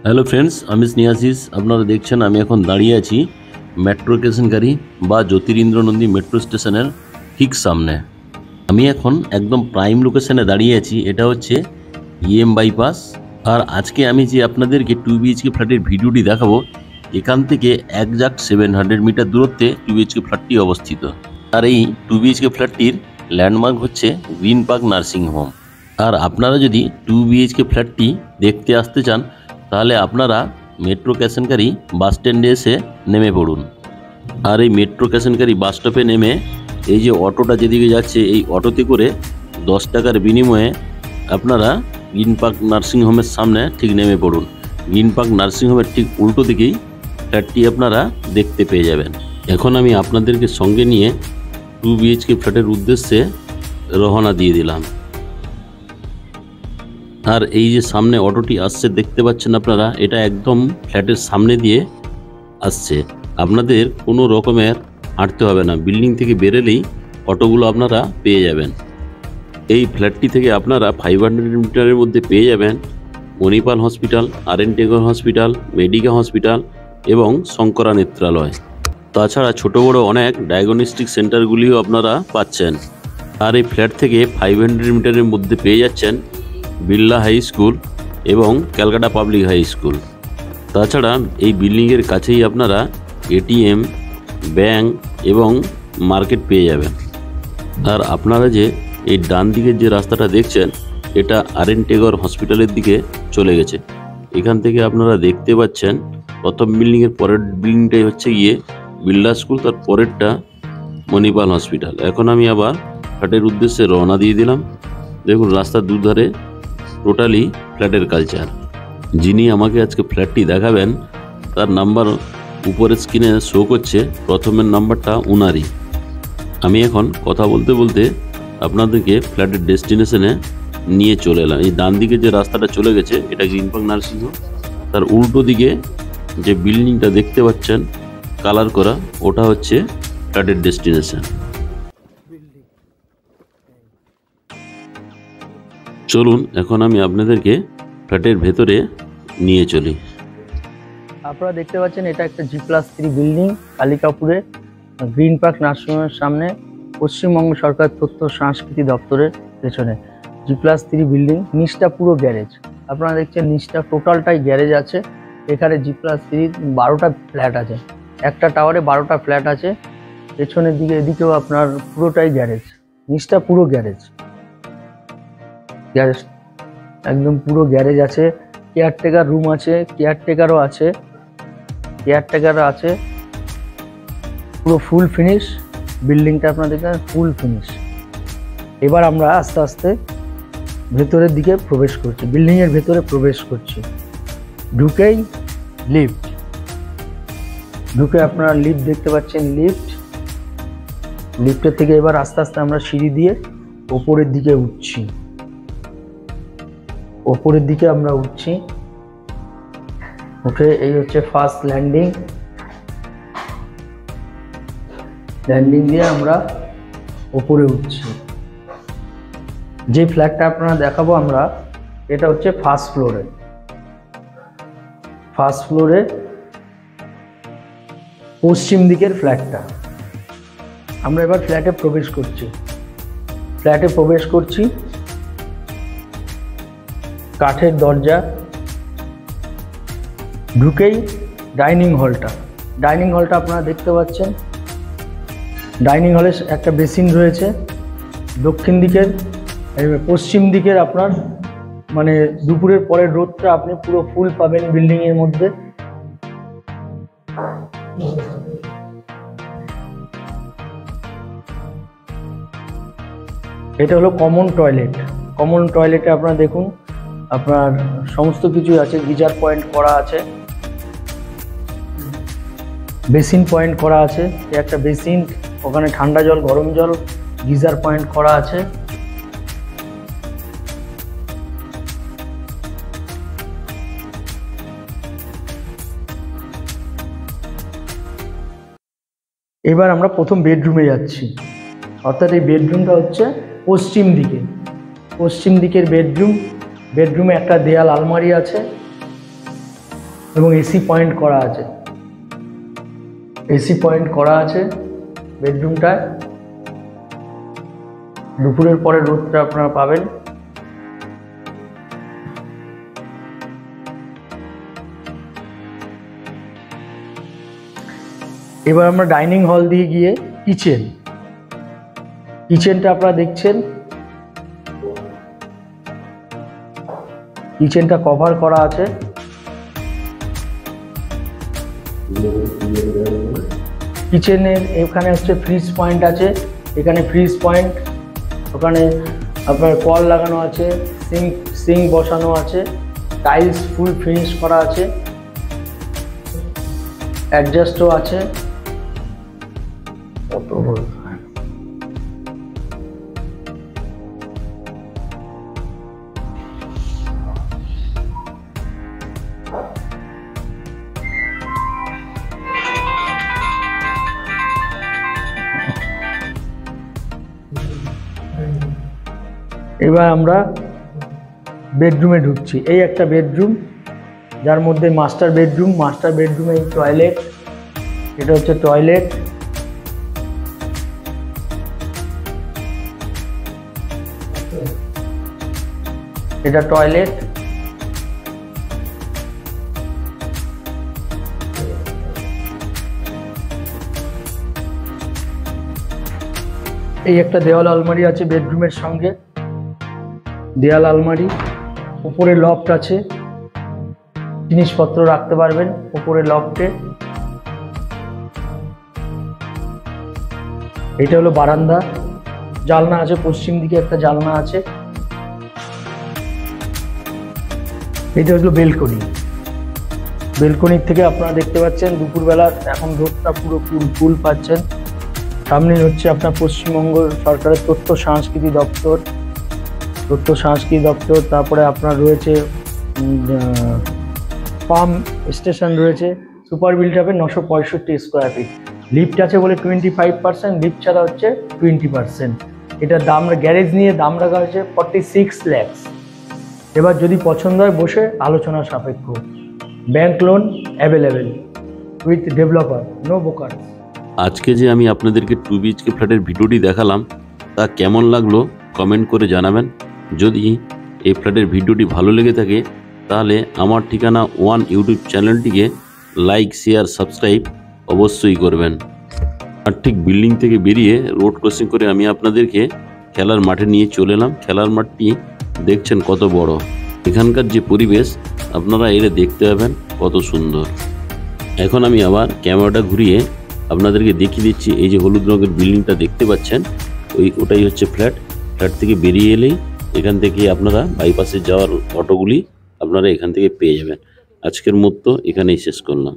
Hello friends, আমি স্নেহাশিস। আপনারা দেখছেন আমি এখন দাঁড়িয়ে আছি মেট্রো কেশনকারী বা জ্যোতিরিন্দ্র নন্দী মেট্রো স্টেশনের ঠিক সামনে। আমি এখন একদম প্রাইম লোকেশনে দাঁড়িয়ে আছি। এটা হচ্ছে বাইপাস। আর আজকে আমি যে আপনাদেরকে 2 BHK ফ্ল্যাটের ভিডিওটি দেখাবো, এখান থেকে একজাক্ট 700 মিটার দূরত্বে 2 BHK ফ্ল্যাটটি অবস্থিত। আর এই 2 BHK ফ্ল্যাটটির ল্যান্ডমার্ক হচ্ছে গ্রিন পার্ক নার্সিং হোম। আর আপনারা যদি 2 BHK ফ্ল্যাটটি দেখতে আসতে চান, তাহলে আপনারা মেট্রো কেশনকারী বাস স্ট্যান্ডে এসে নেমে পড়ুন। আর এই মেট্রো কেশনকারী বাস স্টপে নেমে এই যে অটোটা যেদিকে যাচ্ছে, এই অটোতে করে 10 টাকার বিনিময়ে আপনারা গ্রিন পার্ক নার্সিংহোমের সামনে ঠিক নেমে পড়ুন। গ্রিন পার্ক নার্সিংহোমের ঠিক উল্টো দিকেই ফ্ল্যাটটি আপনারা দেখতে পেয়ে যাবেন। এখন আমি আপনাদেরকে সঙ্গে নিয়ে 2 BHK ফ্ল্যাটের উদ্দেশ্যে রওনা দিয়ে দিলাম। আর এই যে সামনে অটোটি আসছে দেখতে পাচ্ছেন আপনারা, এটা একদম ফ্ল্যাটের সামনে দিয়ে আসছে। আপনাদের কোনো রকমের হাঁটতে হবে না, বিল্ডিং থেকে বেরোলেই অটোগুলো আপনারা পেয়ে যাবেন। এই ফ্ল্যাটটি থেকে আপনারা 500 মিটারের মধ্যে পেয়ে যাবেন Manipal hospital, RN Tagore hospital, Medica hospital এবং শঙ্করা নেত্রালয়। তাছাড়া ছোট বড় অনেক ডায়াগনস্টিক সেন্টারগুলিও আপনারা পাচ্ছেন। আর এই ফ্ল্যাট থেকে 500 মিটারের মধ্যে পেয়ে যাচ্ছেন বিড়লা হাই স্কুল এবং ক্যালকাটা পাবলিক হাই স্কুল। তাছাড়া এই বিল্ডিংয়ের কাছেই আপনারা ATM, ব্যাংক এবং মার্কেট পেয়ে যাবেন। আর আপনারা যে এই ডান দিকের যে রাস্তাটা দেখছেন, এটা RN টেগোর হসপিটালের দিকে চলে গেছে। এখান থেকে আপনারা দেখতে পাচ্ছেন প্রথম বিল্ডিংয়ের পরের বিল্ডিংটাই হচ্ছে গিয়ে বিড়লা স্কুল, তার পরেরটা মণিপাল হসপিটাল। এখন আমি আবার ফ্ল্যাটের উদ্দেশ্যে রওনা দিয়ে দিলাম। দেখুন রাস্তার দুধারে টোটালি ফ্ল্যাটের কালচার। যিনি আমাকে আজকে ফ্ল্যাটটি দেখাবেন, তার নাম্বার উপরের স্ক্রিনে শো করছে, প্রথমের নাম্বারটা উনারই। আমি এখন কথা বলতে বলতে আপনাদেরকে ফ্ল্যাটের ডেস্টিনেশনে নিয়ে চলে এলাম। এই ডান দিকে যে রাস্তাটা চলে গেছে, এটা গ্রিন পার্ক নার্সিং হোম। তার উল্টো দিকে যে বিল্ডিংটা দেখতে পাচ্ছেন কালার করা, ওটা হচ্ছে ফ্ল্যাটের ডেস্টিনেশন। চলুন এখন আমি আপনাদেরকে ফ্ল্যাটের ভেতরে নিয়ে চলি। আপনারা দেখতে পাচ্ছেন এটা একটা G+3 বিল্ডিং, কালিকাপুরে গ্রিন পার্ক নার্সিংহোমের সামনে, পশ্চিমবঙ্গ সরকার তথ্য সংস্কৃতি দপ্তরের পেছনে G+3 বিল্ডিং। নিচটা পুরো গ্যারেজ। আপনারা দেখছেন নিচটা টোটালটাই গ্যারেজ আছে। এখানে G+3 12টা ফ্ল্যাট আছে, একটা টাওয়ারে 12টা ফ্ল্যাট আছে। পেছনের দিকে এদিকেও আপনার পুরোটাই গ্যারেজ। নিচটা পুরো গ্যারেজ, গ্যারেজ একদম পুরো গ্যারেজ আছে। কেয়ারটেকার রুম আছে, কেয়ারটেকারও আছে, পুরো ফুল ফিনিশ বিল্ডিংটা। আপনারা দেখেন ফুল ফিনিশ। এবার আমরা আস্তে আস্তে ভেতরের দিকে প্রবেশ করছি, বিল্ডিংয়ের ভেতরে প্রবেশ করছি। ঢুকে আপনারা লিফট দেখতে পাচ্ছেন। লিফটের থেকে এবার আস্তে আস্তে আমরা সিঁড়ি দিয়ে ওপরের দিকে উঠছি। উঠে এই হচ্ছে ফার্স্ট ল্যান্ডিং দিয়ে আমরা ওপরে উঠছি। যে ফ্ল্যাটটা আপনারা দেখাবো আমরা, এটা হচ্ছে ফার্স্ট ফ্লোরে পশ্চিম দিকের ফ্ল্যাটটা। আমরা এবার ফ্ল্যাটে প্রবেশ করছি। কাঠের দরজা। ঢুকেই ডাইনিং হলটা আপনারা দেখতে পাচ্ছেন। ডাইনিং হলে একটা বেসিন রয়েছে। দক্ষিণ দিকের পশ্চিম দিকের আপনার মানে দুপুরের পরের রোদটা আপনি পুরো ফুল পাবেন বিল্ডিং এর মধ্যে। এটা হলো কমন টয়লেটে আপনারা দেখুন, আপনার সমস্ত কিছু আছে। গিজার পয়েন্ট করা আছে, বেসিন পয়েন্ট করা আছে। একটা বেসিন, ওখানে ঠান্ডা জল, গরম জল, গিজার পয়েন্ট করা আছে। এবার আমরা প্রথম বেডরুমে যাচ্ছি। অর্থাৎ এই বেডরুমটা হচ্ছে পশ্চিম দিকের বেডরুমে একটা দেয়াল আলমারি আছে। এবং এসি পয়েন্ট করা আছে, এসি পয়েন্ট করা আছে বেডরুমটায়। দুপুরের পরে রোদটা আপনারা পাবেন। এবার আমরা ডাইনিং হল দিয়ে গিয়ে কিচেনটা আপনারা দেখছেন, কিচেনটা কভার করা আছে। কিচেনের এখানে হচ্ছে ফ্রিজ পয়েন্ট আছে, এখানে ফ্রিজ পয়েন্ট, ওখানে আপনার কল লাগানো আছে, সিঙ্ক বসানো আছে, টাইলস ফুল ফিনিশ করা আছে, অ্যাডজাস্টও আছে। কত বলবো, এবার আমরা বেডরুমে ঢুকছি। এই একটা বেডরুম, যার মধ্যে মাস্টার বেডরুমে এই টয়লেট, এটা হচ্ছে টয়লেট। এটা টয়লেট। এই একটা দেওয়াল আলমারি আছে বেডরুমের সঙ্গে, দেওয়াল আলমারি। উপরে লফট আছে, জিনিসপত্র রাখতে পারবেন উপরে লফটে। এটা হলো বারান্দা, জানলা আছে, পশ্চিম দিকে একটা জানলা আছে। এটা হলো বেলকনি, বেলকনির থেকে আপনারা দেখতে পাচ্ছেন দুপুরবেলা এখন রোদটা পুরো ফুল পাচ্ছেন। সামনে হচ্ছে আপনার পশ্চিমবঙ্গ সরকারের তথ্য সংস্কৃতি দপ্তর, তারপরে আপনার রয়েছে পাম্প স্টেশন রয়েছে। সুপার বিল্ড হবে 965 স্কোয়ার ফিট, লিফট আছে বলে 25%, লিফট ছাড়া হচ্ছে 20%। এটার দাম, গ্যারেজ নিয়ে দাম রাখা হয়েছে 46 লাখ। এবার যদি পছন্দ হয় বসে আলোচনা সাপেক্ষ, bank loan available with developer, no broker. আজকে যে আমি আপনাদেরকে 2 BHK ফ্ল্যাটের ভিডিওটি দেখালাম তা কেমন লাগলো কমেন্ট করে জানাবেন। যদি এই ফ্ল্যাটের ভিডিওটি ভালো লেগে থাকে তাহলে আমার ঠিকানা ওয়ান ইউটিউব চ্যানেলটিকে লাইক, শেয়ার, সাবস্ক্রাইব অবশ্যই করবেন। আর ঠিক বিল্ডিং থেকে বেরিয়ে রোড ক্রসিং করে আমি আপনাদেরকে খেলার মাঠে নিয়ে চলে এলাম। খেলার মাঠটি দেখছেন কত বড়, এখানকার যে পরিবেশ আপনারা এর দেখতে পাবেন কত সুন্দর। এখন আমি আবার ক্যামেরাটা ঘুরিয়ে আপনাদেরকে দেখিয়ে দিচ্ছি। এই যে হলুদ রঙের বিল্ডিংটা দেখতে পাচ্ছেন, ওটাই হচ্ছে ফ্ল্যাট। ফ্ল্যাট থেকে বেরিয়ে এলেই এখান থেকে আপনারা বাইপাসে যাওয়ার অটোগুলি আপনারা এখান থেকে পেয়ে যাবেন। আজকের মতো এখানেই শেষ করলাম।